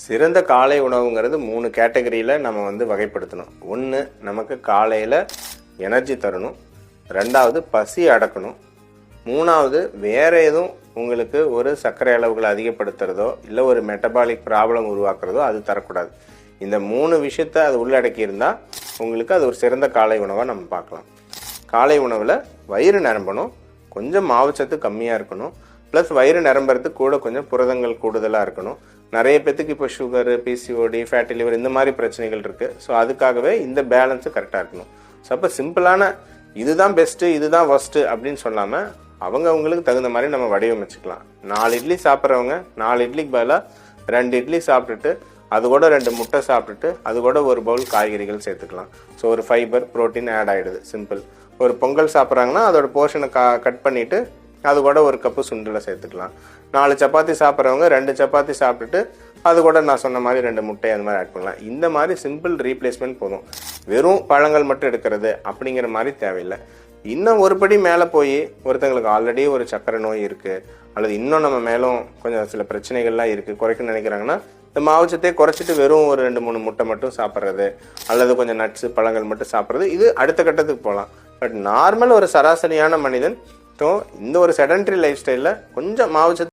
சிறந்த காலை உணவுங்கிறது 3 கேட்டகரியில் நம்ம வகைப்படுத்தணும். ஒன்று, நமக்கு காலையில் எனர்ஜி தரணும். ரெண்டாவது, பசி அடக்கணும். மூணாவது, வேறு எதுவும் உங்களுக்கு ஒரு சர்க்கரை அளவுகளை அதிகப்படுத்துறதோ இல்லை ஒரு மெட்டபாலிக் ப்ராப்ளம் உருவாக்குறதோ அது தரக்கூடாது. இந்த 3 விஷயத்தை அது உள்ளடக்கி இருந்தால் உங்களுக்கு அது ஒரு சிறந்த காலை உணவாக நம்ம பார்க்கலாம். காலை உணவில் வயிறு நிரம்பணும், கொஞ்சம் மாவுச்சத்து கம்மியாக இருக்கணும், ப்ளஸ் வயிறு நிரம்புறதுக்கு கூட கொஞ்சம் புரதங்கள் கூடுதலாக இருக்கணும். நிறைய பேத்துக்கு இப்போ சுகரு, பிசிஓடி, ஃபேட்டி லிவர் இந்த மாதிரி பிரச்சனைகள் இருக்குது. ஸோ அதுக்காகவே இந்த பேலன்ஸு கரெக்டாக இருக்கணும். ஸோ அப்போ சிம்பிளான இதுதான் பெஸ்ட்டு இதுதான் ஒஸ்ட்டு அப்படின்னு சொல்லாமல் அவங்களுக்கு தகுந்த மாதிரி நம்ம வடிவமைச்சுக்கலாம். 4 இட்லி சாப்பிட்றவங்க 4 இட்லிக்கு பதிலாக 2 இட்லி சாப்பிட்டுட்டு அது கூட 2 முட்டை சாப்பிட்டுட்டு அது கூட ஒரு பவுல் காய்கறிகள் சேர்த்துக்கலாம். ஸோ ஒரு ஃபைபர் ப்ரோட்டீன் ஆட் ஆகிடுது. சிம்பிள். ஒரு பொங்கல் சாப்பிட்றாங்கன்னா அதோட போர்ஷனை கட் பண்ணிவிட்டு அது கூட ஒரு கப்பு சுண்டலை சேர்த்துக்கலாம். 4 சப்பாத்தி சாப்பிட்றவங்க 2 சப்பாத்தி சாப்பிட்டுட்டு அது கூட நான் சொன்ன மாதிரி 2 முட்டை அந்த மாதிரி ஆட் பண்ணலாம். இந்த மாதிரி சிம்பிள் ரீப்ளேஸ்மெண்ட் போதும். வெறும் பழங்கள் மட்டும் எடுக்கிறது அப்படிங்கிற மாதிரி தேவையில்லை. இன்னும் ஒரு படி மேலே போய் ஒருத்தங்களுக்கு ஆல்ரெடி ஒரு சர்க்கரை நோய் இருக்குது அல்லது இன்னும் நம்ம மேலும் கொஞ்சம் சில பிரச்சனைகள்லாம் இருக்குது குறைக்கணும்னு நினைக்கிறாங்கன்னா இந்த மாவுச்சத்தையே குறைச்சிட்டு வெறும் ஒரு 2-3 முட்டை மட்டும் சாப்பிட்றது அல்லது கொஞ்சம் நட்ஸு பழங்கள் மட்டும் சாப்பிட்றது இது அடுத்த கட்டத்துக்கு போகலாம். பட் நார்மல் ஒரு சராசரியான மனிதன் இந்த ஒரு செடன்ட்ரி லைஃப் ஸ்டைலில் கொஞ்சம் மாவுச்சத்து